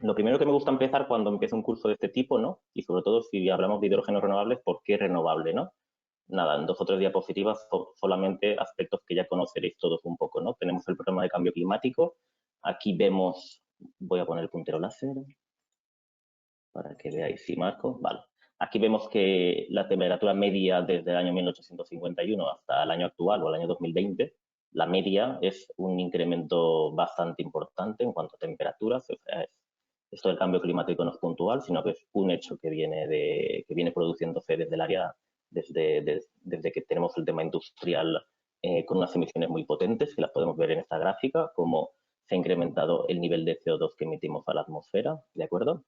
Lo primero que me gusta empezar cuando empiezo un curso de este tipo, ¿no? Y sobre todo si hablamos de hidrógeno renovables, ¿por qué renovable, no? Nada, en 2 o 3 diapositivas solamente aspectos que ya conoceréis todos un poco, ¿no? Tenemos el problema de cambio climático. Aquí vemos, voy a poner el puntero láser para que veáis si marco. Vale. Aquí vemos que la temperatura media desde el año 1851 hasta el año actual o el año 2020, la media es un incremento bastante importante en cuanto a temperaturas. O sea, esto del cambio climático no es puntual, sino que es un hecho que viene produciéndose desde el área, desde que tenemos el tema industrial con unas emisiones muy potentes, que las podemos ver en esta gráfica, como se ha incrementado el nivel de CO2 que emitimos a la atmósfera, ¿de acuerdo?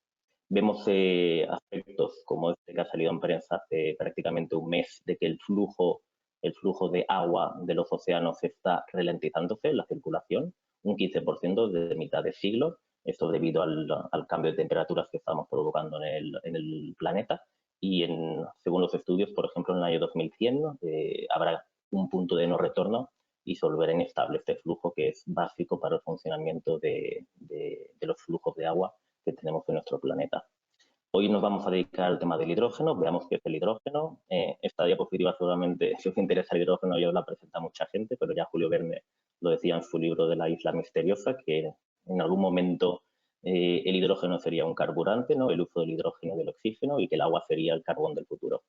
Vemos aspectos como este que ha salido en prensa hace prácticamente un mes, de que el flujo de agua de los océanos está ralentizándose, la circulación, un 15% desde mitad de siglo. Esto debido al cambio de temperaturas que estamos provocando en el planeta. Y según los estudios, por ejemplo, en el año 2100 habrá un punto de no retorno y se volverá inestable este flujo que es básico para el funcionamiento de los flujos de agua que tenemos en nuestro planeta. Hoy nos vamos a dedicar al tema del hidrógeno, veamos qué es el hidrógeno. Esta diapositiva seguramente, si os interesa el hidrógeno, ya os la presenta mucha gente, pero ya Julio Verne lo decía en su libro de la isla misteriosa, que en algún momento el hidrógeno sería un carburante, ¿no? El uso del hidrógeno y del oxígeno, y que el agua sería el carbón del futuro.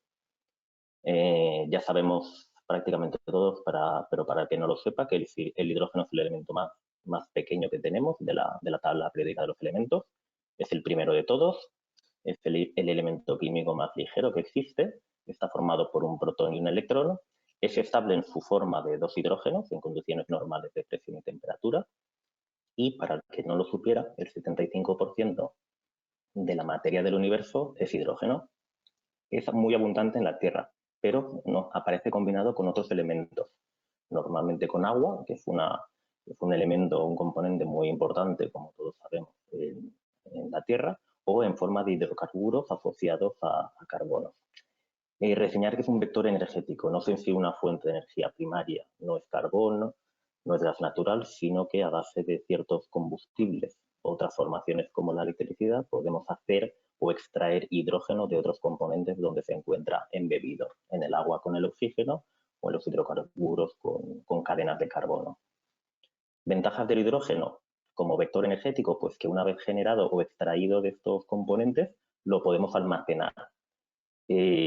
Ya sabemos prácticamente todos, pero para el que no lo sepa, que el hidrógeno es el elemento más pequeño que tenemos de la tabla periódica de los elementos. Es el primero de todos, es el elemento químico más ligero que existe, está formado por un protón y un electrón, es estable en su forma de dos hidrógenos en condiciones normales de presión y temperatura, y para el que no lo supiera, el 75% de la materia del universo es hidrógeno. Es muy abundante en la Tierra, pero no, aparece combinado con otros elementos, normalmente con agua, que es un elemento, un componente muy importante, como todos sabemos, en la Tierra, o en forma de hidrocarburos asociados a carbono. Reseñar que es un vector energético, no es en sí una fuente de energía primaria, no es carbón, no es gas natural, sino que a base de ciertos combustibles o transformaciones como la electricidad podemos hacer o extraer hidrógeno de otros componentes donde se encuentra embebido, en el agua con el oxígeno o en los hidrocarburos con cadenas de carbono. Ventajas del hidrógeno como vector energético, pues que una vez generado o extraído de estos componentes, lo podemos almacenar.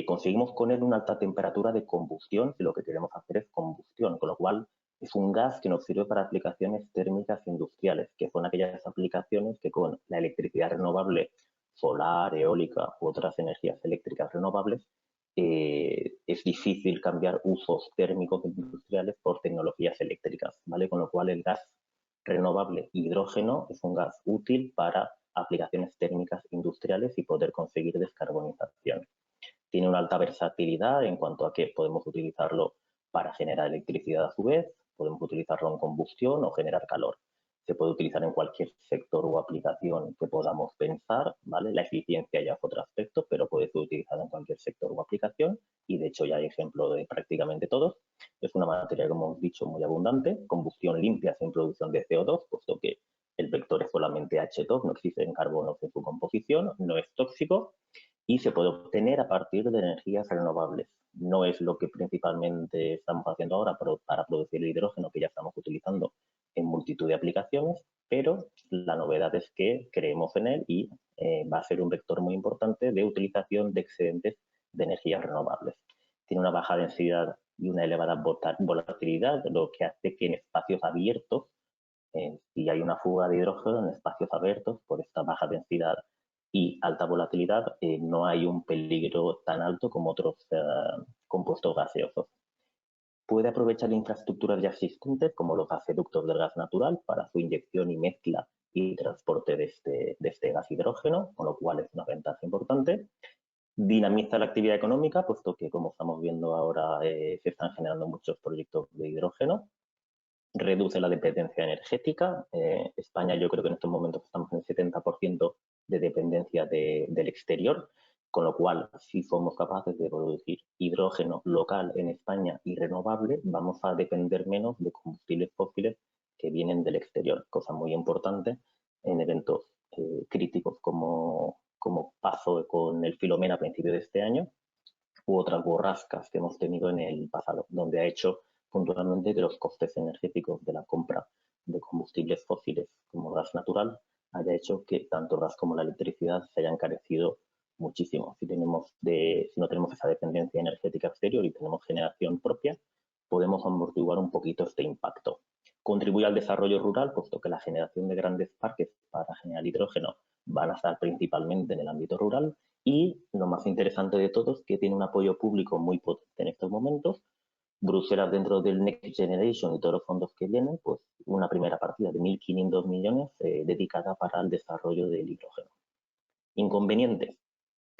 Conseguimos con él una alta temperatura de combustión, si lo que queremos hacer es combustión, con lo cual es un gas que nos sirve para aplicaciones térmicas industriales, que son aquellas aplicaciones que con la electricidad renovable, solar, eólica u otras energías eléctricas renovables, es difícil cambiar usos térmicos industriales por tecnologías eléctricas, ¿vale? Con lo cual el gas renovable hidrógeno es un gas útil para aplicaciones térmicas industriales y poder conseguir descarbonización. Tiene una alta versatilidad en cuanto a que podemos utilizarlo para generar electricidad a su vez, podemos utilizarlo en combustión o generar calor. Se puede utilizar en cualquier sector o aplicación que podamos pensar, ¿vale? La eficiencia ya es otro aspecto, pero puede ser utilizado en cualquier sector o aplicación, y de hecho ya hay ejemplo de prácticamente todos. Es una materia, como hemos dicho, muy abundante, combustión limpia sin producción de CO2, puesto que el vector es solamente H2, no existen carbonos en su composición, no es tóxico, y se puede obtener a partir de energías renovables. No es lo que principalmente estamos haciendo ahora para producir el hidrógeno que ya estamos utilizando en multitud de aplicaciones, pero la novedad es que creemos en él y va a ser un vector muy importante de utilización de excedentes de energías renovables. Tiene una baja densidad y una elevada volatilidad, lo que hace que en espacios abiertos, si hay una fuga de hidrógeno en espacios abiertos por esta baja densidad y alta volatilidad, no hay un peligro tan alto como otros compuestos gaseosos. Puede aprovechar infraestructuras ya existentes, como los gasoductos del gas natural, para su inyección y mezcla y transporte de este gas hidrógeno, con lo cual es una ventaja importante. Dinamiza la actividad económica, puesto que, como estamos viendo ahora, se están generando muchos proyectos de hidrógeno. Reduce la dependencia energética. España, yo creo que en estos momentos estamos en el 70% de dependencia del exterior, con lo cual, si somos capaces de producir hidrógeno local en España y renovable, vamos a depender menos de combustibles fósiles que vienen del exterior, cosa muy importante en eventos críticos como Pazo con el Filomena a principios de este año, u otras borrascas que hemos tenido en el pasado, donde ha hecho puntualmente que los costes energéticos de la compra de combustibles fósiles como gas natural haya hecho que tanto el gas como la electricidad se hayan encarecido muchísimo. Si no tenemos esa dependencia energética exterior y tenemos generación propia, podemos amortiguar un poquito este impacto. Contribuye al desarrollo rural, puesto que la generación de grandes parques para generar hidrógeno van a estar principalmente en el ámbito rural, y lo más interesante de todo es que tiene un apoyo público muy potente en estos momentos. Bruselas, dentro del Next Generation y todos los fondos que vienen, pues una primera partida de 1.500 millones dedicada para el desarrollo del hidrógeno. Inconvenientes.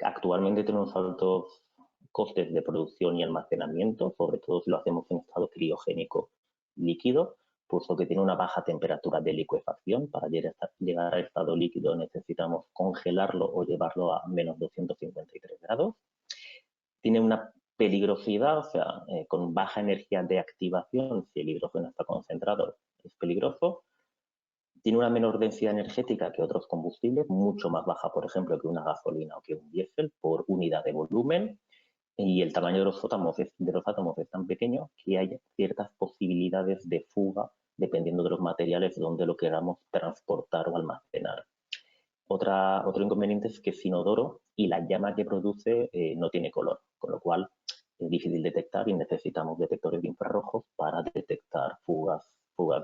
Actualmente tenemos altos costes de producción y almacenamiento, sobre todo si lo hacemos en estado criogénico líquido, puesto que tiene una baja temperatura de licuefacción. Para llegar al estado líquido necesitamos congelarlo o llevarlo a menos 253 grados. Tiene una peligrosidad, o sea, con baja energía de activación, si el hidrógeno está concentrado, es peligroso. Tiene una menor densidad energética que otros combustibles, mucho más baja, por ejemplo, que una gasolina o que un diésel por unidad de volumen. Y el tamaño de los átomos es tan pequeño que hay ciertas posibilidades de fuga dependiendo de los materiales donde lo queramos transportar o almacenar. Otro inconveniente es que es inodoro y la llama que produce no tiene color, con lo cual es difícil detectar y necesitamos detectores de infrarrojos para detectar fugas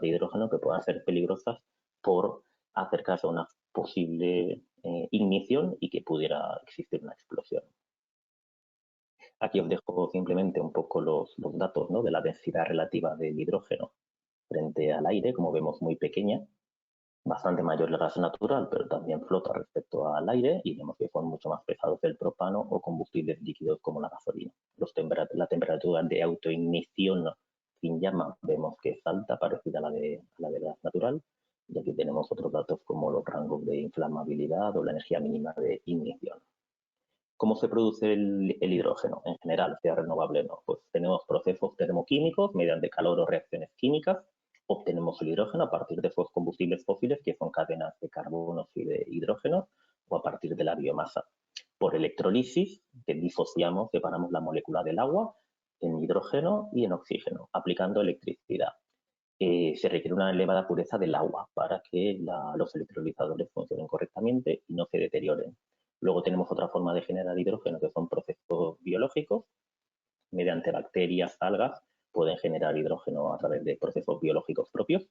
de hidrógeno que puedan ser peligrosas por acercarse a una posible ignición y que pudiera existir una explosión. Aquí os dejo simplemente un poco los datos, ¿no?, de la densidad relativa del hidrógeno frente al aire, como vemos, muy pequeña, bastante mayor el gas natural, pero también flota respecto al aire, y vemos que son mucho más pesados el propano o combustibles líquidos como la gasolina. La temperatura de autoignición sin llama vemos que es alta, parecida a la del gas natural, y aquí tenemos otros datos como los rangos de inflamabilidad o la energía mínima de ignición. ¿Cómo se produce el hidrógeno en general, sea renovable o no? Pues tenemos procesos termoquímicos mediante calor o reacciones químicas. Obtenemos el hidrógeno a partir de esos combustibles fósiles que son cadenas de carbonos y de hidrógeno, o a partir de la biomasa. Por electrolisis, que disociamos, separamos la molécula del agua en hidrógeno y en oxígeno, aplicando electricidad. Se requiere una elevada pureza del agua para que los electrolizadores funcionen correctamente y no se deterioren. Luego tenemos otra forma de generar hidrógeno, que son procesos biológicos. Mediante bacterias, algas, pueden generar hidrógeno a través de procesos biológicos propios,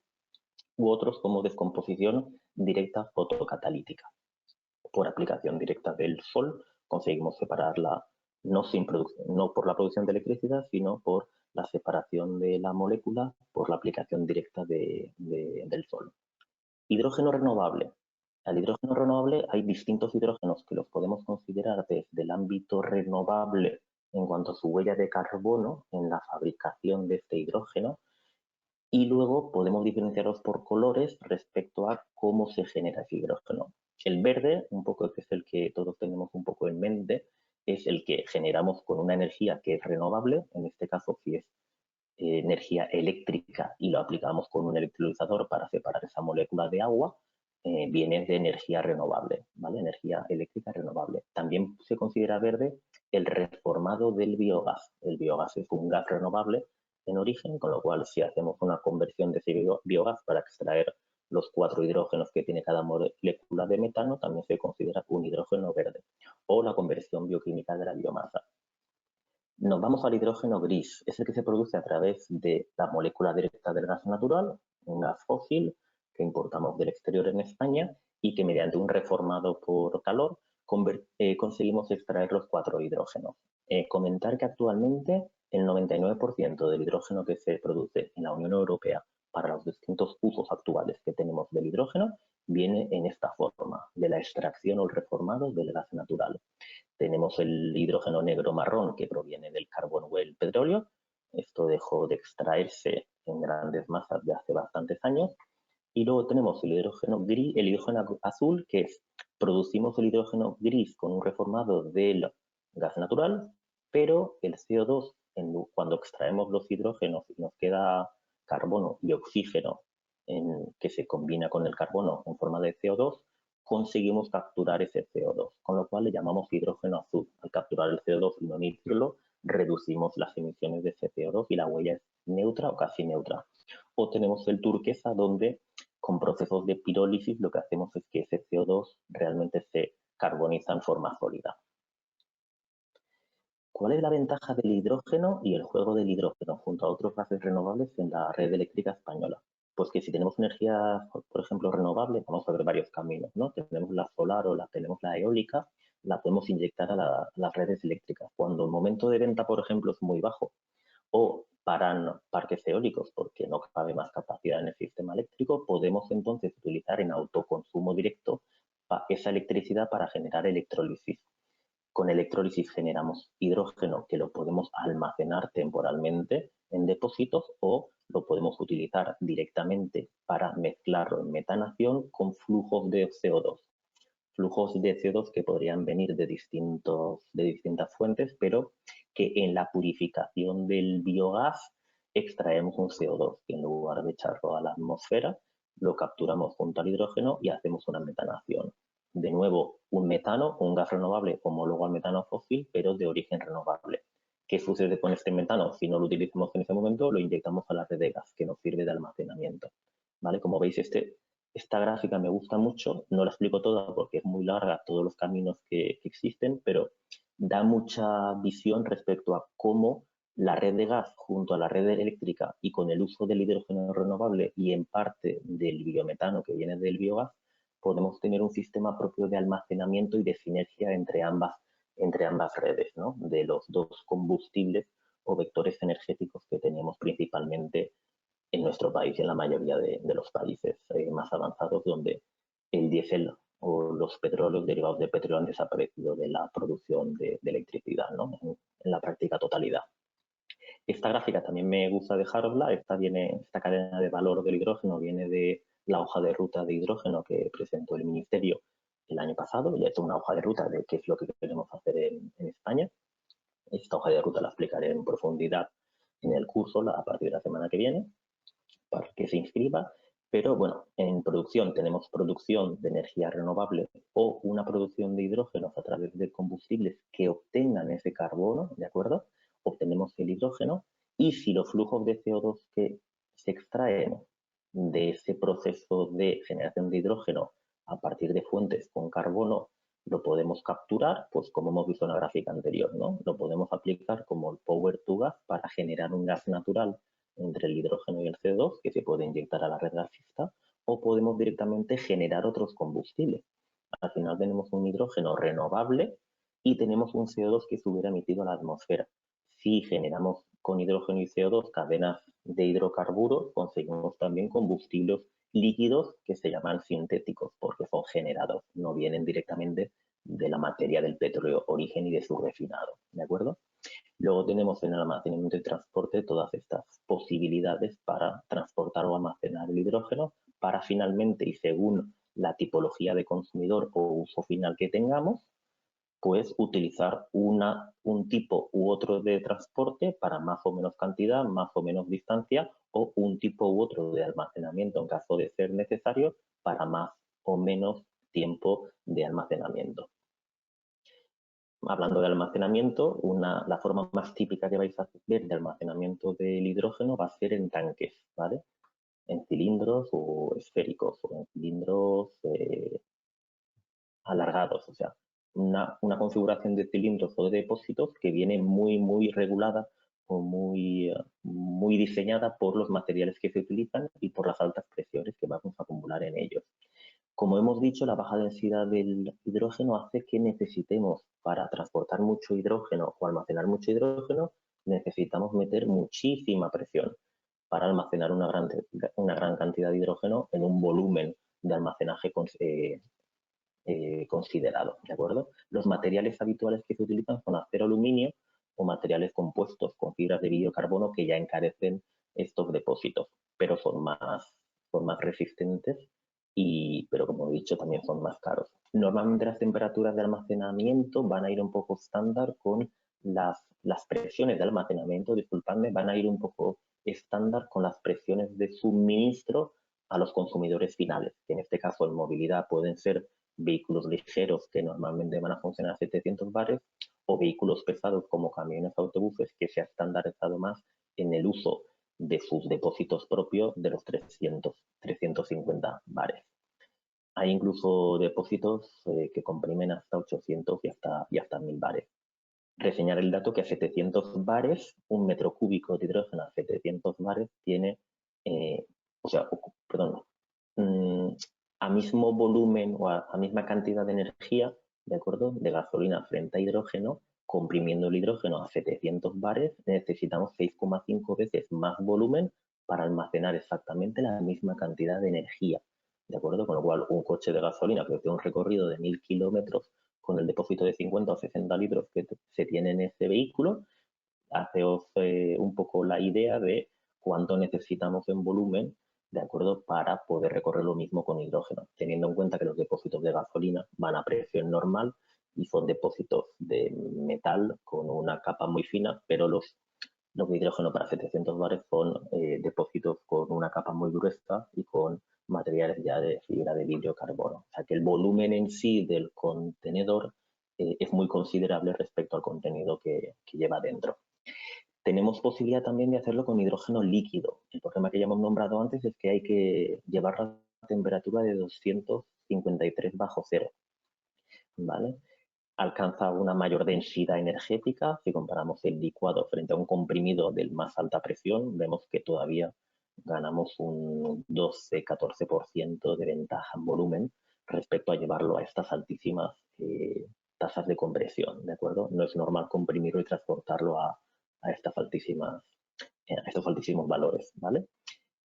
u otros como descomposición directa fotocatalítica. Por aplicación directa del sol conseguimos separarla, no por la producción de electricidad, sino por la separación de la molécula por la aplicación directa del sol. Hidrógeno renovable. Al hidrógeno renovable hay distintos hidrógenos que los podemos considerar desde el ámbito renovable en cuanto a su huella de carbono en la fabricación de este hidrógeno, y luego podemos diferenciarlos por colores respecto a cómo se genera ese hidrógeno. El verde, un poco que es el que todos tenemos un poco en mente, es el que generamos con una energía que es renovable, en este caso si es energía eléctrica y lo aplicamos con un electrolizador para separar esa molécula de agua, viene de energía renovable, ¿vale? Energía eléctrica renovable. También se considera verde el reformado del biogás. El biogás es un gas renovable en origen, con lo cual si hacemos una conversión de ese biogás para extraer los 4 hidrógenos que tiene cada molécula de metano, también se considera un hidrógeno verde. O la conversión bioquímica de la biomasa. Nos vamos al hidrógeno gris, es el que se produce a través de la molécula directa del gas natural, un gas fósil que importamos del exterior en España y que mediante un reformado por calor conseguimos extraer los 4 hidrógenos. Comentar que actualmente el 99% del hidrógeno que se produce en la Unión Europea para los distintos usos actuales que tenemos del hidrógeno viene en esta forma, de la extracción o el reformado del gas natural. Tenemos el hidrógeno negro marrón que proviene del carbón o el petróleo. Esto dejó de extraerse en grandes masas de hace bastantes años. Y luego tenemos el hidrógeno gris, el hidrógeno azul, que es producimos el hidrógeno gris con un reformado del gas natural, pero el CO2, cuando extraemos los hidrógenos y nos queda carbono y oxígeno que se combina con el carbono en forma de CO2, conseguimos capturar ese CO2, con lo cual le llamamos hidrógeno azul. Al capturar el CO2 y no emitirlo, reducimos las emisiones de ese CO2 y la huella es neutra o casi neutra. O tenemos el turquesa, donde con procesos de pirólisis lo que hacemos es que ese CO2 realmente se carboniza en forma sólida. ¿Cuál es la ventaja del hidrógeno y el juego del hidrógeno junto a otros gases renovables en la red eléctrica española? Pues que si tenemos energía, por ejemplo, renovable, vamos a ver varios caminos, ¿no? Tenemos la solar o tenemos la eólica, la podemos inyectar a las redes eléctricas. Cuando el momento de venta, por ejemplo, es muy bajo o paran parques eólicos porque no cabe más capacidad en el sistema eléctrico, podemos entonces utilizar en autoconsumo directo esa electricidad para generar electrólisis. Con electrólisis generamos hidrógeno que lo podemos almacenar temporalmente en depósitos o lo podemos utilizar directamente para mezclarlo en metanación con flujos de CO2. Flujos de CO2 que podrían venir de distintas fuentes, pero que en la purificación del biogás extraemos un CO2 que en lugar de echarlo a la atmósfera, lo capturamos junto al hidrógeno y hacemos una metanación. De nuevo, un metano, un gas renovable homólogo al metano fósil, pero de origen renovable. ¿Qué sucede con este metano? Si no lo utilizamos en ese momento, lo inyectamos a la red de gas, que nos sirve de almacenamiento. ¿Vale? Como veis, esta gráfica me gusta mucho, no la explico toda porque es muy larga, todos los caminos que existen, pero da mucha visión respecto a cómo la red de gas junto a la red eléctrica y con el uso del hidrógeno renovable y en parte del biometano que viene del biogás, podemos tener un sistema propio de almacenamiento y de sinergia entre ambas redes, ¿no? De los dos combustibles o vectores energéticos que tenemos principalmente en nuestro país y en la mayoría de los países más avanzados, donde el diésel o los petróleos derivados de petróleo han desaparecido de la producción de electricidad, ¿no? En la práctica totalidad. Esta gráfica también me gusta dejarla. Esta cadena de valor del hidrógeno viene de la hoja de ruta de hidrógeno que presentó el Ministerio el año pasado. Ya he hecho una hoja de ruta de qué es lo que queremos hacer en España. Esta hoja de ruta la explicaré en profundidad en el curso a partir de la semana que viene para que se inscriba. Pero bueno, en producción tenemos producción de energía renovable o una producción de hidrógenos a través de combustibles que obtengan ese carbono, ¿de acuerdo? Obtenemos el hidrógeno y si los flujos de CO2 que se extraen de ese proceso de generación de hidrógeno a partir de fuentes con carbono lo podemos capturar, pues como hemos visto en la gráfica anterior, ¿no? Lo podemos aplicar como el power to gas para generar un gas natural entre el hidrógeno y el CO2 que se puede inyectar a la red gasista, o podemos directamente generar otros combustibles. Al final tenemos un hidrógeno renovable y tenemos un CO2 que se hubiera emitido a la atmósfera. Si generamos con hidrógeno y CO2 cadenas de hidrocarburos, conseguimos también combustibles líquidos que se llaman sintéticos porque son generados, no vienen directamente de la materia del petróleo origen y de su refinado, ¿de acuerdo? Luego tenemos en el almacenamiento y transporte todas estas posibilidades para transportar o almacenar el hidrógeno para finalmente, y según la tipología de consumidor o uso final que tengamos, pues utilizar un tipo u otro de transporte para más o menos cantidad, más o menos distancia, o un tipo u otro de almacenamiento en caso de ser necesario para más o menos tiempo de almacenamiento. Hablando de almacenamiento, la forma más típica que vais a ver de almacenamiento del hidrógeno va a ser en tanques, ¿vale? En cilindros o esféricos, o en cilindros alargados, o sea, una configuración de cilindros o de depósitos que viene muy regulada o muy diseñada por los materiales que se utilizan y por las altas presiones que vamos a acumular en ellos. Como hemos dicho, la baja densidad del hidrógeno hace que necesitemos, para transportar mucho hidrógeno o almacenar mucho hidrógeno, necesitamos meter muchísima presión para almacenar una gran cantidad de hidrógeno en un volumen de almacenaje considerado, ¿de acuerdo? Los materiales habituales que se utilizan son acero, aluminio o materiales compuestos con fibras de biocarbono que ya encarecen estos depósitos, pero son más resistentes pero como he dicho también son más caros. Normalmente las temperaturas de almacenamiento van a ir un poco estándar con las presiones de almacenamiento, disculpadme, van a ir un poco estándar con las presiones de suministro a los consumidores finales, que en este caso en movilidad pueden ser vehículos ligeros que normalmente van a funcionar a 700 bares o vehículos pesados como camiones, autobuses, que se ha estandarizado más en el uso de sus depósitos propios de los 350 bares. Hay incluso depósitos que comprimen hasta 800 y hasta 1000 bares. Reseñar el dato que a 700 bares, un metro cúbico de hidrógeno a 700 bares tiene, a mismo volumen o a misma cantidad de energía, ¿de acuerdo? De gasolina frente a hidrógeno, comprimiendo el hidrógeno a 700 bares, necesitamos 6,5 veces más volumen para almacenar exactamente la misma cantidad de energía, ¿de acuerdo? Con lo cual, un coche de gasolina que tiene un recorrido de 1000 kilómetros con el depósito de 50 o 60 litros que se tiene en ese vehículo, haceos un poco la idea de cuánto necesitamos en volumen, ¿de acuerdo? Para poder recorrer lo mismo con hidrógeno, teniendo en cuenta que los depósitos de gasolina van a presión normal y son depósitos de metal con una capa muy fina, pero los de hidrógeno para 700 bares son depósitos con una capa muy gruesa y con materiales ya de fibra de vidrio carbono. O sea que el volumen en sí del contenedor es muy considerable respecto al contenido que lleva dentro. Tenemos posibilidad también de hacerlo con hidrógeno líquido. El problema que ya hemos nombrado antes es que hay que llevar a temperatura de 253 bajo cero, ¿vale? Alcanza una mayor densidad energética. Si comparamos el licuado frente a un comprimido de más alta presión, vemos que todavía ganamos un 12-14% de ventaja en volumen respecto a llevarlo a estas altísimas tasas de compresión, ¿de acuerdo? No es normal comprimirlo y transportarlo a estas altísimas, a estos altísimos valores, ¿vale?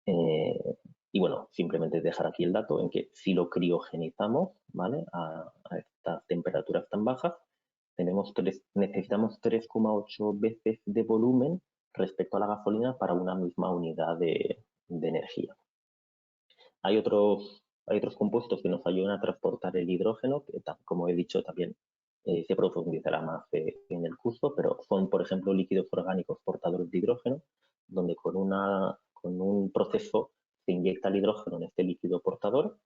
Y bueno, simplemente dejar aquí el dato en que si lo criogenizamos, ¿vale? A estas temperaturas tan bajas, necesitamos 3,8 veces de volumen respecto a la gasolina para una misma unidad de energía. Hay otros compuestos que nos ayudan a transportar el hidrógeno, que como he dicho también se profundizará más en el curso, pero son, por ejemplo, líquidos orgánicos portadores de hidrógeno, donde con un proceso se inyecta el hidrógeno en este líquido portador.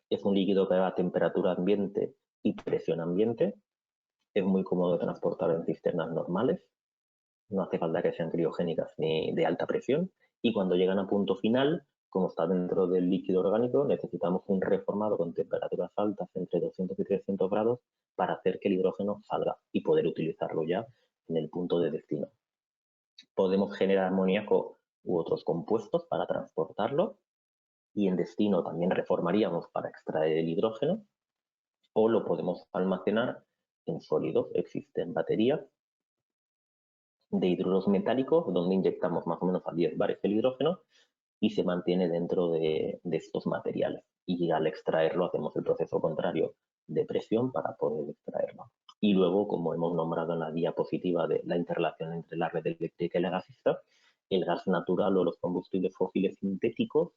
Es un líquido que va a temperatura ambiente y presión ambiente. Es muy cómodo de transportar en cisternas normales. No hace falta que sean criogénicas ni de alta presión. Y cuando llegan a punto final, como está dentro del líquido orgánico, necesitamos un reformado con temperaturas altas entre 200 y 300 grados para hacer que el hidrógeno salga y poder utilizarlo ya en el punto de destino. Podemos generar amoníaco u otros compuestos para transportarlo y en destino también reformaríamos para extraer el hidrógeno o lo podemos almacenar en sólidos. Existen baterías de hidruros metálicos donde inyectamos más o menos a 10 bares el hidrógeno y se mantiene dentro de estos materiales. Y al extraerlo hacemos el proceso contrario de presión para poder extraerlo. Y luego, como hemos nombrado en la diapositiva de la interrelación entre la red eléctrica y la gasista, el gas natural o los combustibles fósiles sintéticos,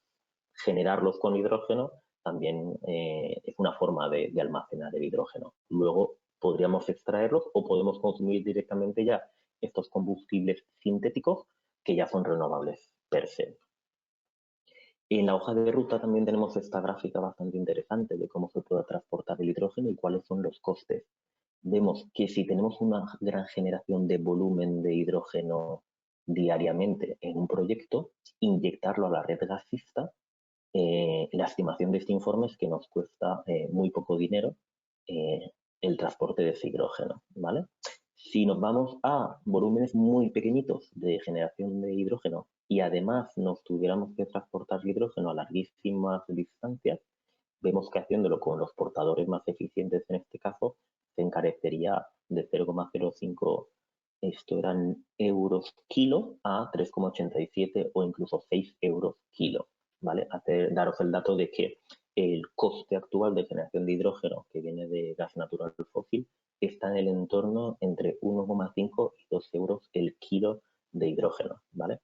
generarlos con hidrógeno también es una forma de almacenar el hidrógeno. Luego podríamos extraerlos o podemos consumir directamente ya estos combustibles sintéticos que ya son renovables per se. En la hoja de ruta también tenemos esta gráfica bastante interesante de cómo se puede transportar el hidrógeno y cuáles son los costes. Vemos que si tenemos una gran generación de volumen de hidrógeno diariamente en un proyecto, inyectarlo a la red gasista, la estimación de este informe es que nos cuesta muy poco dinero el transporte de ese hidrógeno, ¿vale? Si nos vamos a volúmenes muy pequeñitos de generación de hidrógeno y además nos tuviéramos que transportar hidrógeno a larguísimas distancias, vemos que haciéndolo con los portadores más eficientes en este caso, se encarecería de 0,05, esto eran euros kilo, a 3,87 o incluso 6 euros kilo, ¿vale? Daros el dato de que el coste actual de generación de hidrógeno que viene de gas natural fósil está en el entorno entre 1,5 y 2 euros el kilo de hidrógeno, ¿vale?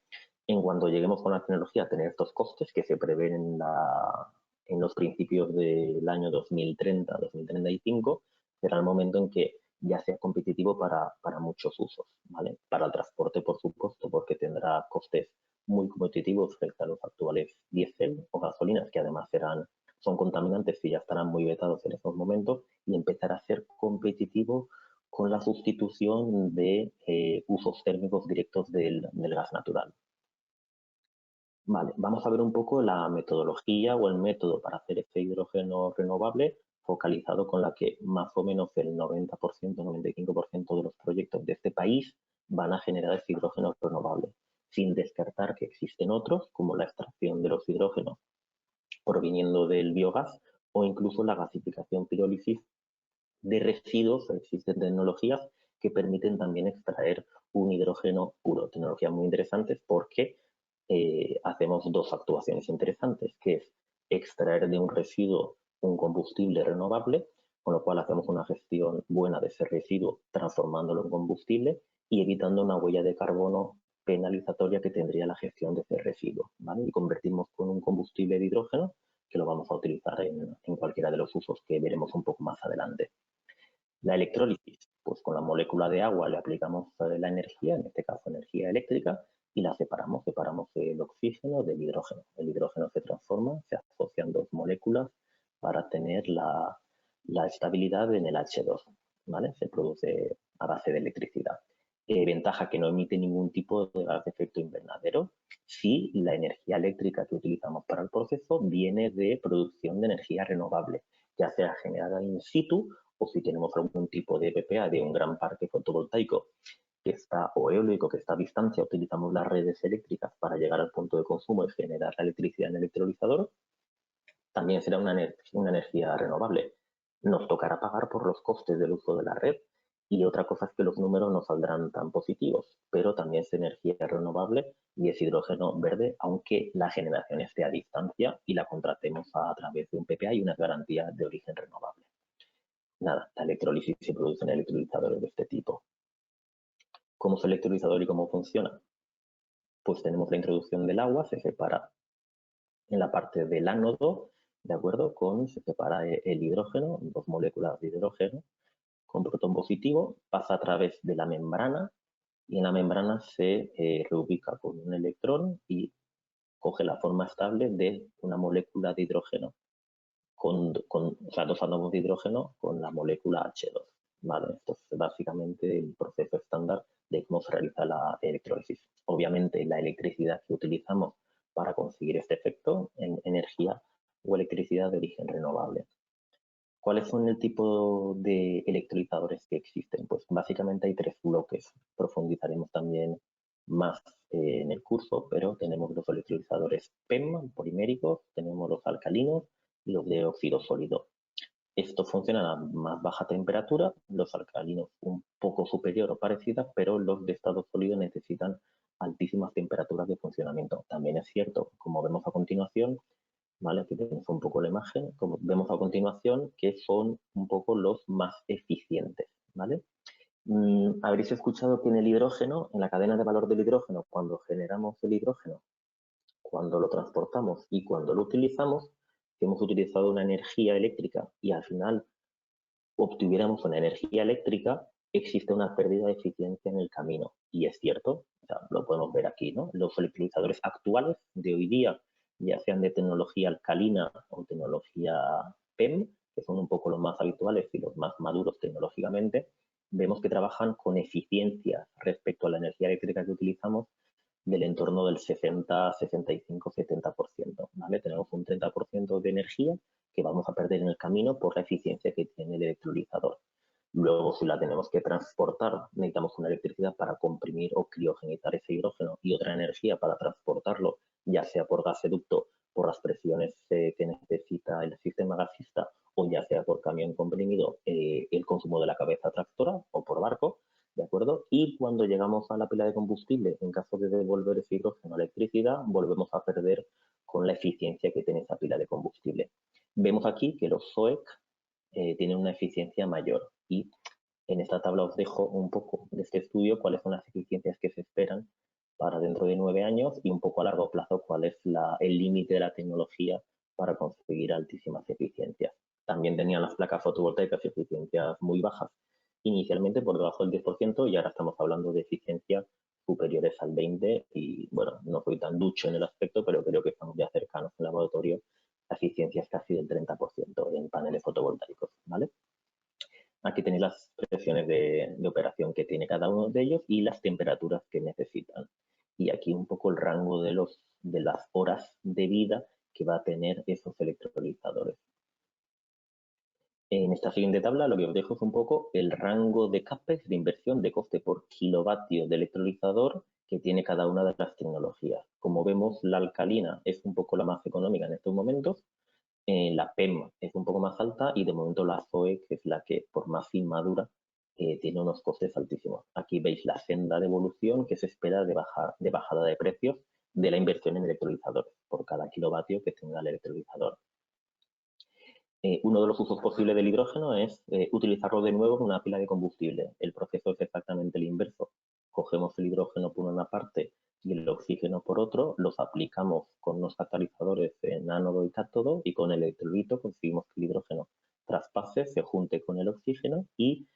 En cuanto lleguemos con la tecnología a tener estos costes que se prevén en los principios del año 2030-2035, será el momento en que ya sea competitivo para muchos usos, ¿vale? Para el transporte, por supuesto, porque tendrá costes muy competitivos frente a los actuales diésel o gasolinas, que además serán son contaminantes que ya estarán muy vetados en estos momentos y empezar a ser competitivo con la sustitución de usos térmicos directos del gas natural. Vale, vamos a ver un poco la metodología o el método para hacer este hidrógeno renovable focalizado con la que más o menos el 90%, 95% de los proyectos de este país van a generar este hidrógeno renovable, sin descartar que existen otros, como la extracción de los hidrógenos proviniendo del biogás o incluso la gasificación pirólisis de residuos. Existen tecnologías que permiten también extraer un hidrógeno puro, tecnologías muy interesantes porque hacemos dos actuaciones interesantes, que es extraer de un residuo un combustible renovable, con lo cual hacemos una gestión buena de ese residuo transformándolo en combustible y evitando una huella de carbono penalizatoria que tendría la gestión de ese residuo, ¿vale? Y convertimos con un combustible de hidrógeno que lo vamos a utilizar en cualquiera de los usos que veremos un poco más adelante. La electrólisis, pues con la molécula de agua le aplicamos la energía, en este caso energía eléctrica, y la separamos el oxígeno del hidrógeno. El hidrógeno se transforma, se asocian dos moléculas para tener la estabilidad en el H2, ¿vale? Se produce a base de electricidad. Ventaja que no emite ningún tipo de gas de efecto invernadero si la energía eléctrica que utilizamos para el proceso viene de producción de energía renovable, ya sea generada in situ o si tenemos algún tipo de PPA de un gran parque fotovoltaico que está, o eólico que está a distancia, utilizamos las redes eléctricas para llegar al punto de consumo y generar la electricidad en el electrolizador, también será una energía renovable. Nos tocará pagar por los costes del uso de la red y otra cosa es que los números no saldrán tan positivos, pero también es energía renovable y es hidrógeno verde, aunque la generación esté a distancia y la contratemos a través de un PPA y unas garantías de origen renovable. Nada, la electrólisis se produce en electrolizadores de este tipo. ¿Cómo es el electrolizador y cómo funciona? Pues tenemos la introducción del agua, se separa en la parte del ánodo, ¿de acuerdo? Se separa el hidrógeno, dos moléculas de hidrógeno, con protón positivo, pasa a través de la membrana y en la membrana se reubica con un electrón y coge la forma estable de una molécula de hidrógeno, o sea, dos átomos de hidrógeno con la molécula H2. ¿Vale? Esto es básicamente el proceso estándar de cómo se realiza la electrólisis. Obviamente la electricidad que utilizamos para conseguir este efecto en energía o electricidad de origen renovable. ¿Cuáles son el tipo de electrolizadores que existen? Pues básicamente hay tres bloques. Profundizaremos también más en el curso, pero tenemos los electrolizadores PEM, poliméricos, tenemos los alcalinos y los de óxido sólido. Estos funcionan a más baja temperatura, los alcalinos un poco superior o parecidas, pero los de estado sólido necesitan altísimas temperaturas de funcionamiento. También es cierto, como vemos a continuación, ¿vale? Aquí tenemos un poco la imagen, como vemos a continuación, que son un poco los más eficientes, ¿vale? Habréis escuchado que en el hidrógeno, en la cadena de valor del hidrógeno, cuando generamos el hidrógeno, cuando lo transportamos y cuando lo utilizamos, que hemos utilizado una energía eléctrica y al final obtuviéramos una energía eléctrica, existe una pérdida de eficiencia en el camino. Y es cierto, o sea, lo podemos ver aquí, ¿no? Los electrolizadores actuales de hoy día, ya sean de tecnología alcalina o tecnología PEM, que son un poco los más habituales y los más maduros tecnológicamente, vemos que trabajan con eficiencia respecto a la energía eléctrica que utilizamos del entorno del 60, 65, 70%. ¿Vale? Tenemos un 30% de energía que vamos a perder en el camino por la eficiencia que tiene el electrolizador. Luego, si la tenemos que transportar, necesitamos una electricidad para comprimir o criogenizar ese hidrógeno y otra energía para transportarlo, ya sea por gasoducto, por las presiones que necesita el sistema gasista, o ya sea por camión comprimido, el consumo de la cabeza tractora o por barco, ¿de acuerdo? Y cuando llegamos a la pila de combustible, en caso de devolver ese hidrógeno a electricidad, volvemos a perder con la eficiencia que tiene esa pila de combustible. Vemos aquí que los SOEC tienen una eficiencia mayor y en esta tabla os dejo un poco de este estudio cuáles son las eficiencias que se esperan para dentro de 9 años y un poco a largo plazo cuál es el límite de la tecnología para conseguir altísimas eficiencias. También tenían las placas fotovoltaicas eficiencias muy bajas, inicialmente por debajo del 10% y ahora estamos hablando de eficiencias superiores al 20% y bueno, no soy tan ducho en el aspecto, pero creo que estamos ya cercanos en el laboratorio la eficiencia es casi del 30% en paneles fotovoltaicos, ¿vale? Aquí tenéis las presiones de operación que tiene cada uno de ellos y las temperaturas que necesitan. Y aquí un poco el rango de las horas de vida que va a tener esos electrolizadores. En esta siguiente tabla lo que os dejo es un poco el rango de CAPEX, de inversión, de coste por kilovatio de electrolizador que tiene cada una de las tecnologías. Como vemos, la alcalina es un poco la más económica en estos momentos, la PEM es un poco más alta y de momento la ZOE, que es la que por más inmadura, tiene unos costes altísimos. Aquí veis la senda de evolución que se espera de bajada de precios de la inversión en electrolizadores por cada kilovatio que tenga el electrolizador. Uno de los usos posibles del hidrógeno es utilizarlo de nuevo en una pila de combustible. El proceso es exactamente el inverso. Cogemos el hidrógeno por una parte y el oxígeno por otro, los aplicamos con unos catalizadores en ánodo y cátodo y con el electrolito conseguimos que el hidrógeno traspase, se junte con el oxígeno y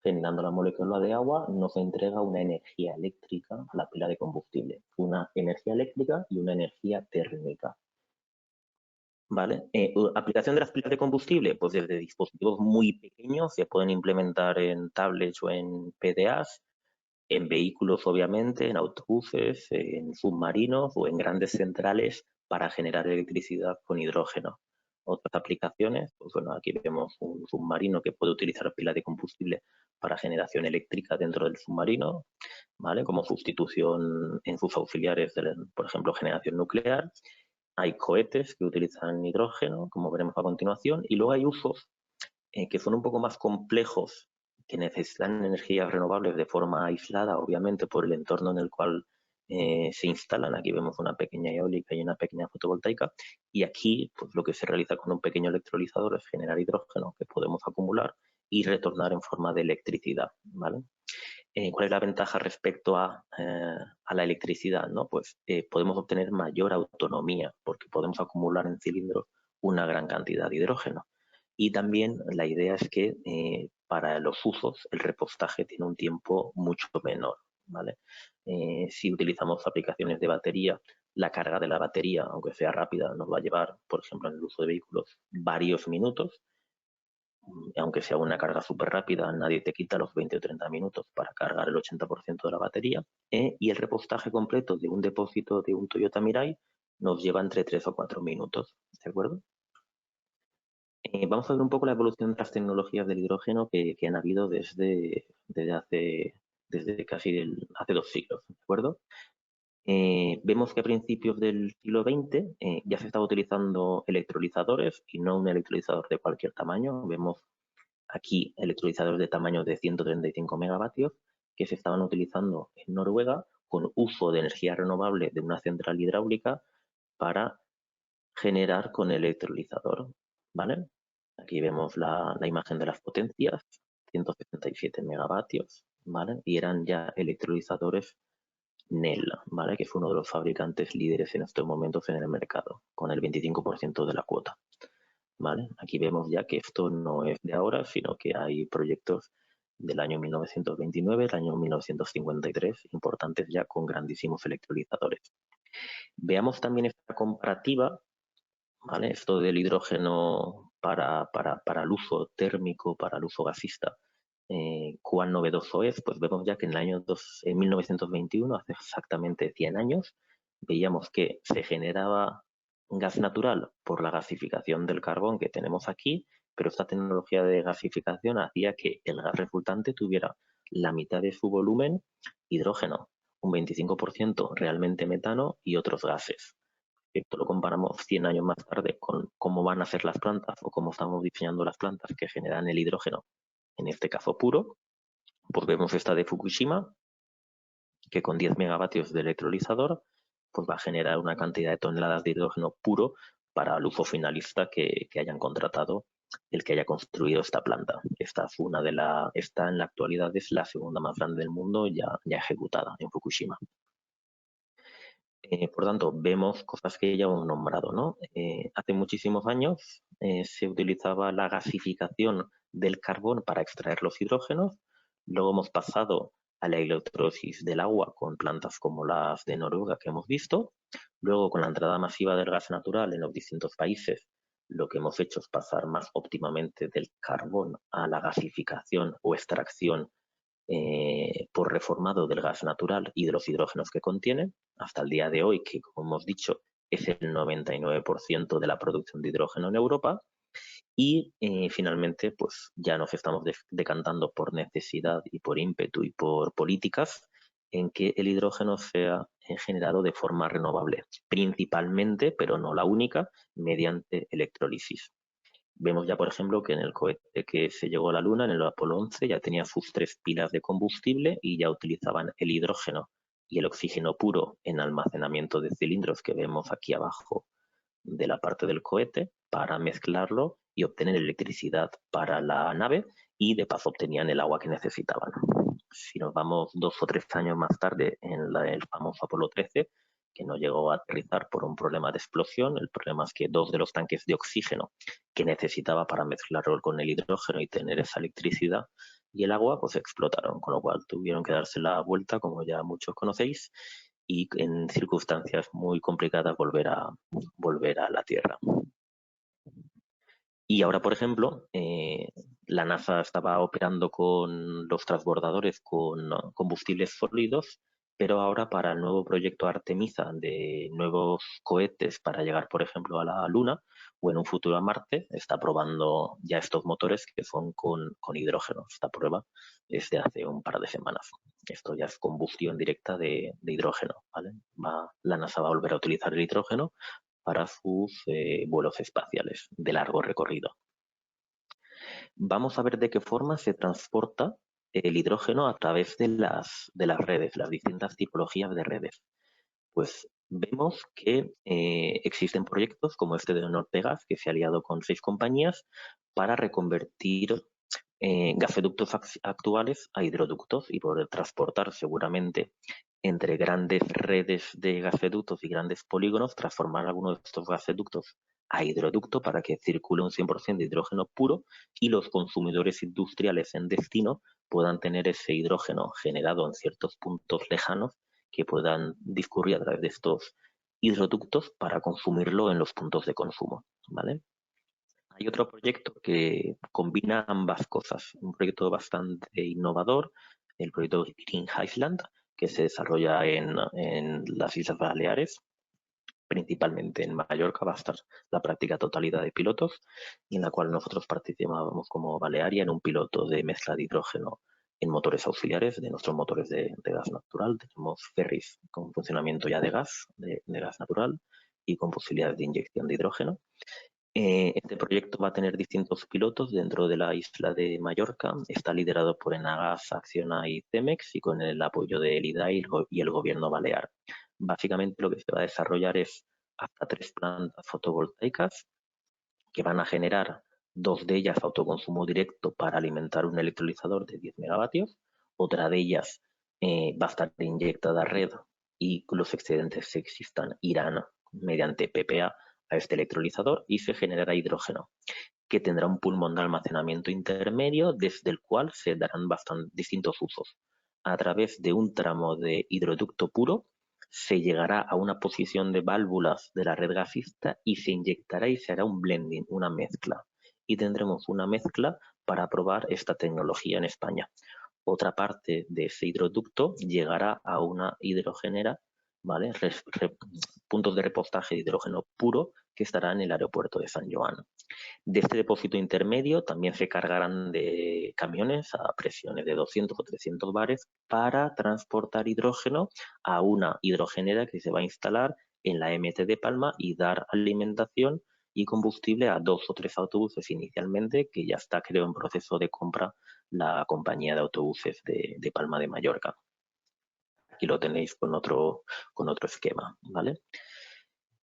generando la molécula de agua nos entrega una energía eléctrica a la pila de combustible. Una energía eléctrica y una energía térmica. ¿Vale? Aplicación de las pilas de combustible, pues desde dispositivos muy pequeños se pueden implementar en tablets o en PDAs, en vehículos obviamente, en autobuses, en submarinos o en grandes centrales para generar electricidad con hidrógeno. Otras aplicaciones, pues bueno, aquí vemos un submarino que puede utilizar pilas de combustible para generación eléctrica dentro del submarino, ¿vale? Como sustitución en sus auxiliares, por ejemplo, generación nuclear. Hay cohetes que utilizan hidrógeno, como veremos a continuación, y luego hay usos que son un poco más complejos, que necesitan energías renovables de forma aislada, obviamente, por el entorno en el cual se instalan. Aquí vemos una pequeña eólica y una pequeña fotovoltaica, y aquí pues, lo que se realiza con un pequeño electrolizador es generar hidrógeno que podemos acumular y retornar en forma de electricidad, ¿vale? ¿Cuál es la ventaja respecto a la electricidad? ¿No? Pues podemos obtener mayor autonomía porque podemos acumular en cilindros una gran cantidad de hidrógeno. Y también la idea es que para los usos el repostaje tiene un tiempo mucho menor, ¿vale? Si utilizamos aplicaciones de batería, la carga de la batería, aunque sea rápida, nos va a llevar, por ejemplo, en el uso de vehículos, varios minutos. Aunque sea una carga súper rápida, nadie te quita los 20 o 30 minutos para cargar el 80% de la batería. Y el repostaje completo de un depósito de un Toyota Mirai nos lleva entre 3 o 4 minutos, ¿de acuerdo? Vamos a ver un poco la evolución de las tecnologías del hidrógeno que han habido desde casi hace 2 siglos, ¿de acuerdo? Vemos que a principios del siglo XX ya se estaba utilizando electrolizadores y no un electrolizador de cualquier tamaño. Vemos aquí electrolizadores de tamaño de 135 megavatios que se estaban utilizando en Noruega con uso de energía renovable de una central hidráulica para generar con el electrolizador, ¿vale? Aquí vemos la imagen de las potencias, 177 megavatios, ¿vale? Y eran ya electrolizadores Nel, ¿vale? Que es uno de los fabricantes líderes en estos momentos en el mercado, con el 25% de la cuota. ¿Vale? Aquí vemos ya que esto no es de ahora, sino que hay proyectos del año 1929, el año 1953, importantes ya con grandísimos electrolizadores. Veamos también esta comparativa, ¿vale? Esto del hidrógeno para el uso térmico, para el uso gasista, cuán novedoso es. Pues vemos ya que en el año 1921, hace exactamente 100 años, veíamos que se generaba gas natural por la gasificación del carbón que tenemos aquí, pero esta tecnología de gasificación hacía que el gas resultante tuviera la mitad de su volumen hidrógeno, un 25% realmente metano y otros gases. Esto lo comparamos 100 años más tarde con cómo van a ser las plantas o cómo estamos diseñando las plantas que generan el hidrógeno, en este caso puro. Pues vemos esta de Fukushima, que con 10 megavatios de electrolizador pues va a generar una cantidad de toneladas de hidrógeno puro para el uso finalista que hayan contratado el que haya construido esta planta. Esta en la actualidad es la segunda más grande del mundo ya ejecutada en Fukushima. Por tanto, vemos cosas que ya hemos nombrado, ¿no? Hace muchísimos años se utilizaba la gasificación del carbón para extraer los hidrógenos. Luego hemos pasado a la electrosis del agua con plantas como las de Noruega que hemos visto. Luego, con la entrada masiva del gas natural en los distintos países, lo que hemos hecho es pasar más óptimamente del carbón a la gasificación o extracción por reformado del gas natural y de los hidrógenos que contiene, hasta el día de hoy, que como hemos dicho, es el 99% de la producción de hidrógeno en Europa. Y finalmente, pues ya nos estamos decantando por necesidad y por ímpetu y por políticas en que el hidrógeno sea generado de forma renovable, principalmente, pero no la única, mediante electrólisis. Vemos ya, por ejemplo, que en el cohete que se llegó a la Luna, en el Apolo 11, ya tenía sus 3 pilas de combustible y ya utilizaban el hidrógeno y el oxígeno puro en almacenamiento de cilindros que vemos aquí abajo de la parte del cohete para mezclarlo y obtener electricidad para la nave, y de paso obtenían el agua que necesitaban. Si nos vamos 2 o 3 años más tarde, en el famoso Apolo 13, que no llegó a aterrizar por un problema de explosión. El problema es que 2 de los tanques de oxígeno que necesitaba para mezclarlo con el hidrógeno y tener esa electricidad y el agua, pues explotaron, con lo cual tuvieron que darse la vuelta, como ya muchos conocéis, y en circunstancias muy complicadas volver a la Tierra. Y ahora, por ejemplo, la NASA estaba operando con los transbordadores con combustibles sólidos, pero ahora para el nuevo proyecto Artemisa de nuevos cohetes para llegar, por ejemplo, a la Luna o en un futuro a Marte, está probando ya estos motores que son con hidrógeno. Esta prueba es de hace un par de semanas. Esto ya es combustión directa de hidrógeno, ¿vale? La NASA va a volver a utilizar el hidrógeno para sus vuelos espaciales de largo recorrido. Vamos a ver de qué forma se transporta el hidrógeno a través de las redes, las distintas tipologías de redes. Pues vemos que existen proyectos como este de Nortegas, que se ha aliado con 6 compañías para reconvertir gasoductos actuales a hidroductos y poder transportar seguramente entre grandes redes de gasoductos y grandes polígonos, transformar algunos de estos gasoductos a hidroducto para que circule un 100% de hidrógeno puro y los consumidores industriales en destino puedan tener ese hidrógeno generado en ciertos puntos lejanos que puedan discurrir a través de estos hidroductos para consumirlo en los puntos de consumo, ¿vale? Hay otro proyecto que combina ambas cosas, un proyecto bastante innovador, el proyecto Green Highland, que se desarrolla en las Islas Baleares, principalmente en Mallorca. Va a estar la práctica totalidad de pilotos, y en la cual nosotros participábamos como Balearia en un piloto de mezcla de hidrógeno en motores auxiliares de nuestros motores de gas natural. Tenemos ferries con funcionamiento ya de gas natural y con posibilidades de inyección de hidrógeno. Este proyecto va a tener distintos pilotos dentro de la isla de Mallorca. Está liderado por Enagas, Acciona y Cemex, y con el apoyo del IDAI y el gobierno balear. Básicamente lo que se va a desarrollar es hasta 3 plantas fotovoltaicas que van a generar 2 de ellas autoconsumo directo para alimentar un electrolizador de 10 megavatios. Otra de ellas va a estar inyectada a red, y los excedentes que existan irán mediante PPA a este electrolizador y se generará hidrógeno, que tendrá un pulmón de almacenamiento intermedio desde el cual se darán distintos usos. A través de un tramo de hidroducto puro se llegará a una posición de válvulas de la red gasista y se inyectará y se hará un blending, una mezcla. Y tendremos una mezcla para probar esta tecnología en España. Otra parte de ese hidroducto llegará a una hidrogenera, ¿vale? Puntos de repostaje de hidrógeno puro que estará en el aeropuerto de San Joan. De este depósito intermedio también se cargarán de camiones a presiones de 200 o 300 bares para transportar hidrógeno a una hidrogenera que se va a instalar en la MT de Palma y dar alimentación y combustible a 2 o 3 autobuses inicialmente, que ya está, creo, en proceso de compra la compañía de autobuses de Palma de Mallorca. Aquí lo tenéis con otro esquema, ¿vale?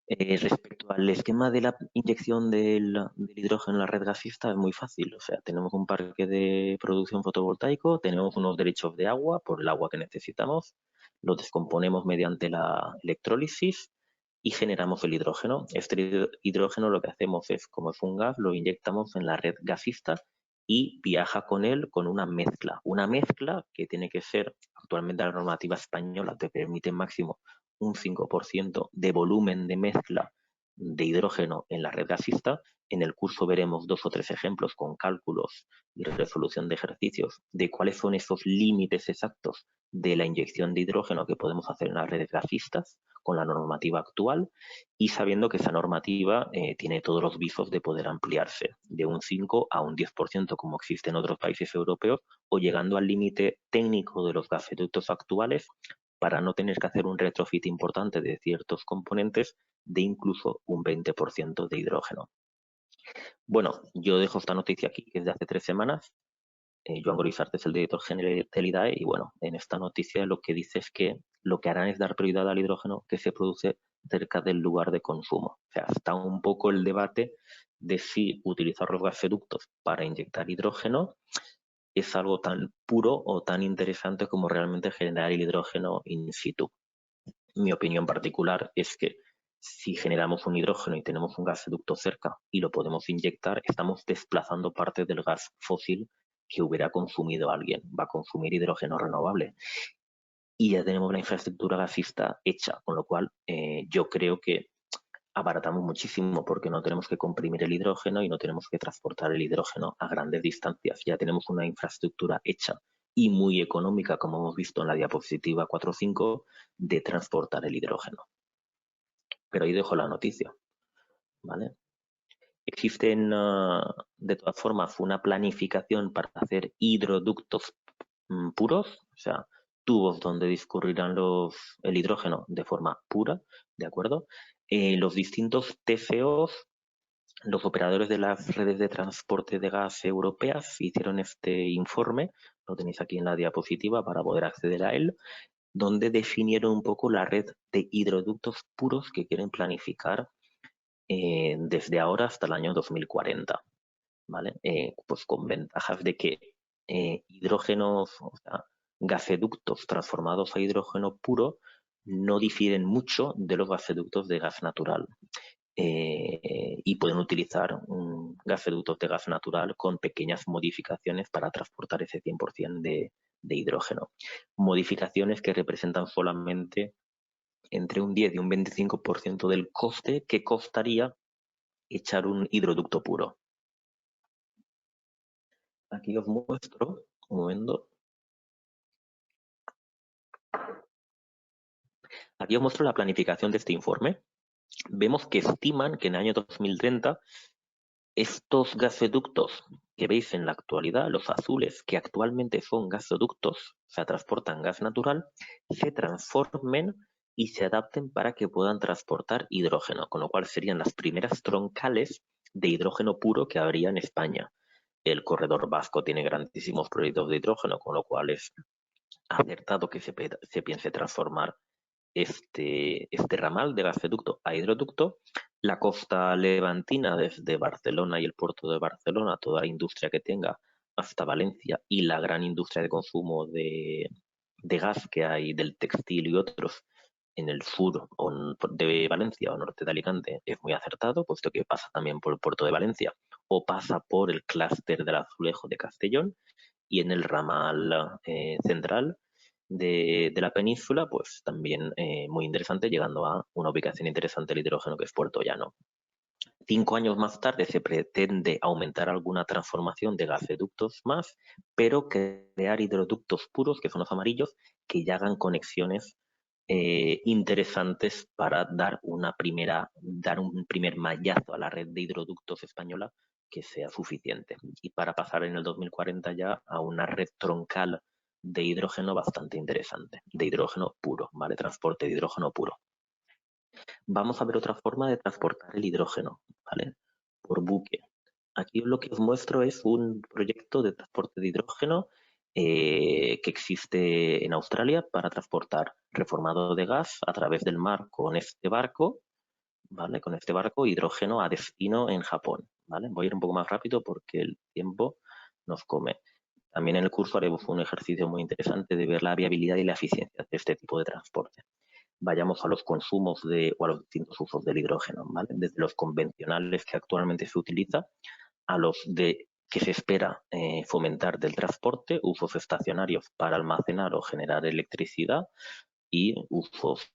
Respecto al esquema de la inyección del hidrógeno en la red gasista, es muy fácil. O sea, tenemos un parque de producción fotovoltaico, tenemos unos derechos de agua por el agua que necesitamos, lo descomponemos mediante la electrólisis y generamos el hidrógeno. Este hidrógeno lo que hacemos es, como es un gas, lo inyectamos en la red gasista y viaja con él con una mezcla que tiene que ser, actualmente la normativa española te permite máximo un 5% de volumen de mezcla de hidrógeno en la red gasista. En el curso veremos 2 o 3 ejemplos con cálculos y resolución de ejercicios de cuáles son esos límites exactos de la inyección de hidrógeno que podemos hacer en las redes gasistas con la normativa actual, y sabiendo que esa normativa tiene todos los visos de poder ampliarse de un 5 a un 10% como existe en otros países europeos, o llegando al límite técnico de los gasoductos actuales para no tener que hacer un retrofit importante de ciertos componentes de incluso un 20% de hidrógeno. Bueno, yo dejo esta noticia aquí, que es de hace 3 semanas. Joan Gorisart es el director general del IDAE, y bueno, en esta noticia lo que dice es que lo que harán es dar prioridad al hidrógeno que se produce cerca del lugar de consumo. O sea, está un poco el debate de si utilizar los gasoductos para inyectar hidrógeno es algo tan puro o tan interesante como realmente generar el hidrógeno in situ. Mi opinión particular es que si generamos un hidrógeno y tenemos un gasoducto cerca y lo podemos inyectar, estamos desplazando parte del gas fósil que hubiera consumido alguien. Va a consumir hidrógeno renovable. Y ya tenemos la infraestructura gasista hecha, con lo cual yo creo que abaratamos muchísimo porque no tenemos que comprimir el hidrógeno y no tenemos que transportar el hidrógeno a grandes distancias. Ya tenemos una infraestructura hecha y muy económica, como hemos visto en la diapositiva 4 o 5, de transportar el hidrógeno. Pero ahí dejo la noticia, ¿vale? Existen, de todas formas, una planificación para hacer hidroductos puros, o sea, tubos donde discurrirán el hidrógeno de forma pura, ¿de acuerdo? Los distintos TCOs, los operadores de las redes de transporte de gas europeas, hicieron este informe, lo tenéis aquí en la diapositiva para poder acceder a él, donde definieron un poco la red de hidroductos puros que quieren planificar desde ahora hasta el año 2040, ¿vale? Pues con ventajas de que hidrógenos, o sea, gasoductos transformados a hidrógeno puro no difieren mucho de los gasoductos de gas natural. Y pueden utilizar gasoductos de gas natural con pequeñas modificaciones para transportar ese 100% de hidrógeno. Modificaciones que representan solamente entre un 10 y un 25% del coste que costaría echar un hidroducto puro. Aquí os muestro, un momento. Aquí os muestro la planificación de este informe. Vemos que estiman que en el año 2030 estos gasoductos que veis en la actualidad, los azules, que actualmente son gasoductos, o sea, transportan gas natural, se transformen y se adapten para que puedan transportar hidrógeno, con lo cual serían las primeras troncales de hidrógeno puro que habría en España. El corredor vasco tiene grandísimos proyectos de hidrógeno, con lo cual es acertado que se piense transformar este ramal de gasoducto a hidroducto. La costa levantina, desde Barcelona y el puerto de Barcelona, toda la industria que tenga, hasta Valencia, y la gran industria de consumo de gas que hay del textil y otros en el sur de Valencia o norte de Alicante, es muy acertado, puesto que pasa también por el puerto de Valencia o pasa por el clúster del azulejo de Castellón, y en el ramal central de la península, pues también muy interesante, llegando a una ubicación interesante del hidrógeno, que es Puerto Llano. 5 años más tarde se pretende aumentar alguna transformación de gasoductos más, pero crear hidroductos puros, que son los amarillos, que ya hagan conexiones interesantes para dar un primer mallazo a la red de hidroductos española que sea suficiente, y para pasar en el 2040 ya a una red troncal de hidrógeno bastante interesante, de hidrógeno puro, ¿vale? Transporte de hidrógeno puro. Vamos a ver otra forma de transportar el hidrógeno, ¿vale? Por buque. Aquí lo que os muestro es un proyecto de transporte de hidrógeno que existe en Australia para transportar reformado de gas a través del mar con este barco, ¿vale? Con este barco, hidrógeno a destino en Japón, ¿vale? Voy a ir un poco más rápido porque el tiempo nos come. También en el curso haremos un ejercicio muy interesante de ver la viabilidad y la eficiencia de este tipo de transporte. Vayamos a los consumos o a los distintos usos del hidrógeno, ¿vale? Desde los convencionales que actualmente se utiliza a los de que se espera fomentar del transporte, usos estacionarios para almacenar o generar electricidad y usos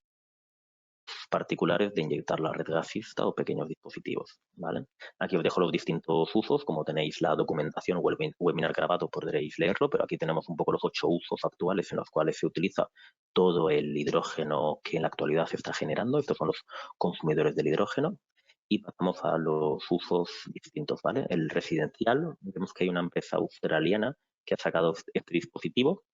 particulares de inyectar la red gasista o pequeños dispositivos, ¿vale? Aquí os dejo los distintos usos, como tenéis la documentación o el webinar grabado podréis leerlo, pero aquí tenemos un poco los 8 usos actuales en los cuales se utiliza todo el hidrógeno que en la actualidad se está generando. Estos son los consumidores del hidrógeno. Y pasamos a los usos distintos, ¿vale? El residencial, vemos que hay una empresa australiana que ha sacado este dispositivo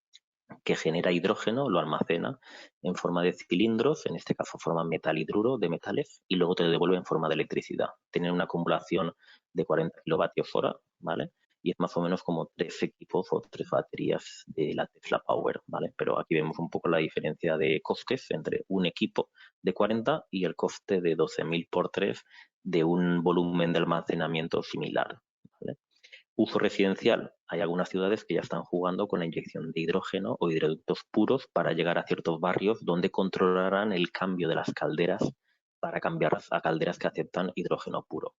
que genera hidrógeno, lo almacena en forma de cilindros, en este caso forma metal hidruro de metales, y luego te lo devuelve en forma de electricidad. Tiene una acumulación de 40 kilovatios hora, ¿vale? Y es más o menos como 3 equipos o 3 baterías de la Tesla Power, ¿vale? Pero aquí vemos un poco la diferencia de costes entre un equipo de 40 y el coste de 12.000 por 3 de un volumen de almacenamiento similar, ¿vale? Uso residencial. Hay algunas ciudades que ya están jugando con la inyección de hidrógeno o hidroductos puros para llegar a ciertos barrios donde controlarán el cambio de las calderas para cambiar a calderas que aceptan hidrógeno puro.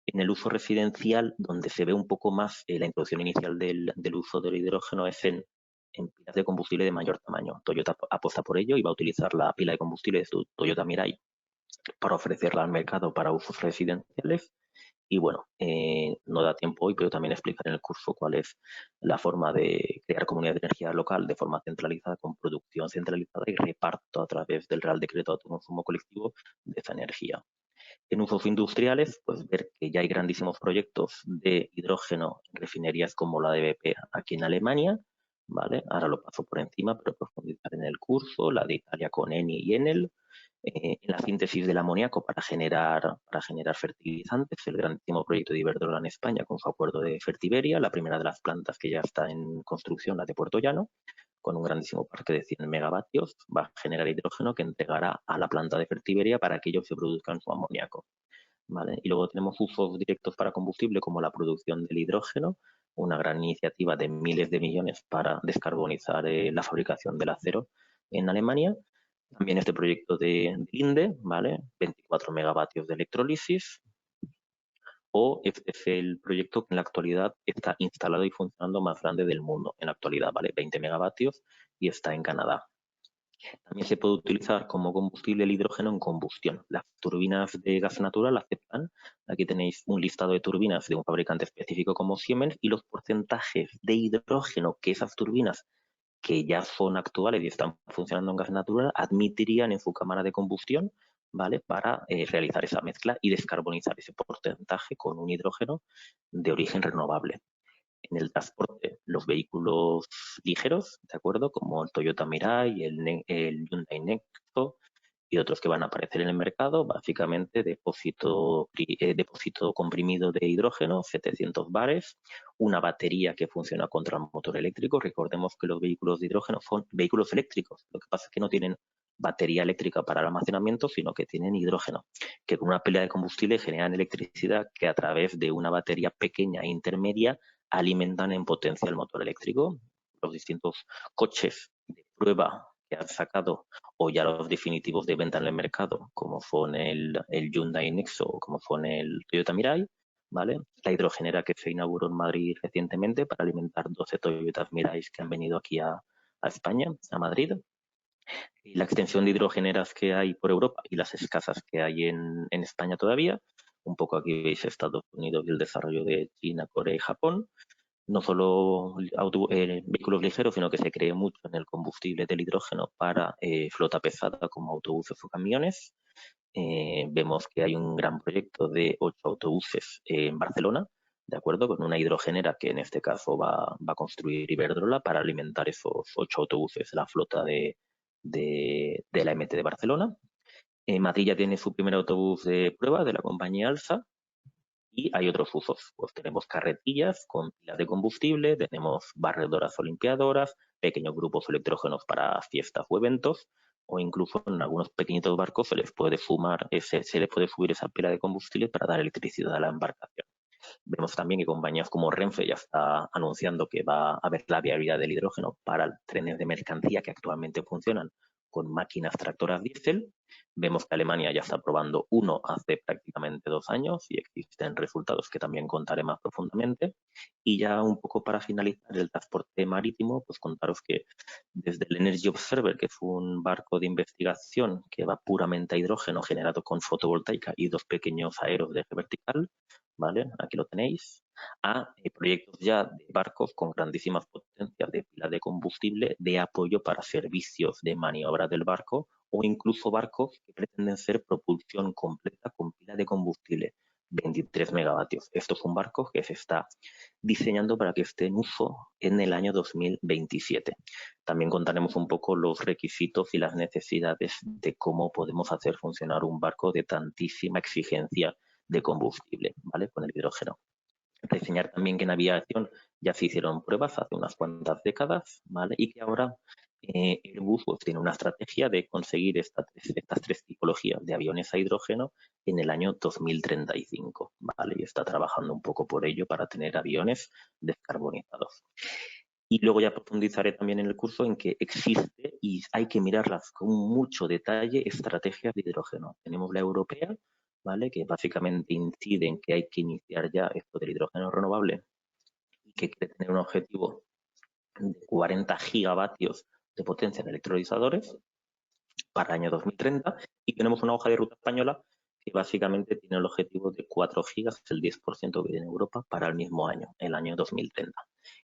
En el uso residencial, donde se ve un poco más la introducción inicial del uso del hidrógeno es en pilas de combustible de mayor tamaño. Toyota apuesta por ello y va a utilizar la pila de combustible de su Toyota Mirai para ofrecerla al mercado para usos residenciales. Y bueno, no da tiempo hoy, pero también explicar en el curso cuál es la forma de crear comunidad de energía local de forma centralizada, con producción centralizada y reparto a través del Real Decreto de Autoconsumo Colectivo de esa energía. En usos industriales, pues ver que ya hay grandísimos proyectos de hidrógeno en refinerías como la de BP aquí en Alemania, ¿vale? Ahora lo paso por encima, pero profundizar en el curso, la de Italia con Eni y Enel, en la síntesis del amoníaco para generar fertilizantes, el grandísimo proyecto de Iberdrola en España con su acuerdo de Fertiberia, la primera de las plantas que ya está en construcción, la de Puerto Llano, con un grandísimo parque de 100 megavatios, va a generar hidrógeno que entregará a la planta de Fertiberia para que ellos se produzcan su amoníaco, ¿vale? Y luego tenemos usos directos para combustible como la producción del hidrógeno, una gran iniciativa de miles de millones para descarbonizar la fabricación del acero en Alemania. También este proyecto de Linde, ¿vale? 24 megavatios de electrólisis. O este es el proyecto que en la actualidad está instalado y funcionando más grande del mundo. En la actualidad, ¿vale? 20 megavatios y está en Canadá. También se puede utilizar como combustible el hidrógeno en combustión. Las turbinas de gas natural aceptan. Aquí tenéis un listado de turbinas de un fabricante específico como Siemens y los porcentajes de hidrógeno que esas turbinas que ya son actuales y están funcionando en gas natural, admitirían en su cámara de combustión, ¿vale? Para realizar esa mezcla y descarbonizar ese porcentaje con un hidrógeno de origen renovable. En el transporte, los vehículos ligeros, ¿de acuerdo? Como el Toyota Mirai, el Hyundai Nexo y otros que van a aparecer en el mercado, básicamente depósito comprimido de hidrógeno, 700 bares, una batería que funciona contra el motor eléctrico. Recordemos que los vehículos de hidrógeno son vehículos eléctricos, lo que pasa es que no tienen batería eléctrica para el almacenamiento, sino que tienen hidrógeno, que con una pila de combustible generan electricidad que a través de una batería pequeña e intermedia alimentan en potencia el motor eléctrico. Los distintos coches de prueba que han sacado o ya los definitivos de venta en el mercado, como son el Hyundai Nexo o como son el Toyota Mirai, ¿vale? La hidrogenera que se inauguró en Madrid recientemente para alimentar 12 Toyotas Mirais que han venido aquí a España, a Madrid. Y la extensión de hidrogeneras que hay por Europa y las escasas que hay en España todavía. Un poco aquí veis Estados Unidos y el desarrollo de China, Corea y Japón. No solo vehículos ligeros, sino que se cree mucho en el combustible del hidrógeno para flota pesada como autobuses o camiones. Vemos que hay un gran proyecto de 8 autobuses en Barcelona, ¿de acuerdo? Con una hidrogenera que en este caso va a construir Iberdrola para alimentar esos 8 autobuses, la flota de la MT de Barcelona. Madrid ya tiene su primer autobús de prueba de la compañía Alsa, y hay otros usos. Pues tenemos carretillas con pilas de combustible, tenemos barredoras o limpiadoras, pequeños grupos electrógenos para fiestas o eventos, o incluso en algunos pequeñitos barcos se les puede subir esa pila de combustible para dar electricidad a la embarcación. Vemos también que compañías como Renfe ya está anunciando que va a haber la viabilidad del hidrógeno para trenes de mercancía que actualmente funcionan con máquinas tractoras diésel. Vemos que Alemania ya está probando uno hace prácticamente 2 años y existen resultados que también contaré más profundamente. Y ya un poco para finalizar el transporte marítimo, pues contaros que desde el Energy Observer, que es un barco de investigación que va puramente a hidrógeno generado con fotovoltaica y 2 pequeños aeros de eje vertical, ¿vale? Aquí lo tenéis, a proyectos ya de barcos con grandísimas potencias de pila de combustible de apoyo para servicios de maniobra del barco o incluso barcos que pretenden ser propulsión completa con pila de combustible, 23 megavatios. Esto es un barco que se está diseñando para que esté en uso en el año 2027. También contaremos un poco los requisitos y las necesidades de cómo podemos hacer funcionar un barco de tantísima exigencia de combustible, ¿vale? Con el hidrógeno. Reseñar también que en aviación ya se hicieron pruebas hace unas cuantas décadas, ¿vale? Y que ahora Airbus pues, tiene una estrategia de conseguir estas 3 tipologías de aviones a hidrógeno en el año 2035, ¿vale? Y está trabajando un poco por ello para tener aviones descarbonizados. Y luego ya profundizaré también en el curso en que existe y hay que mirarlas con mucho detalle estrategias de hidrógeno. Tenemos la europea, ¿vale? Que básicamente incide en que hay que iniciar ya esto del hidrógeno renovable y que quiere tener un objetivo de 40 gigavatios de potencia en electrolizadores para el año 2030 y tenemos una hoja de ruta española que básicamente tiene el objetivo de 4 gigas, el 10% que viene en Europa, para el mismo año, el año 2030.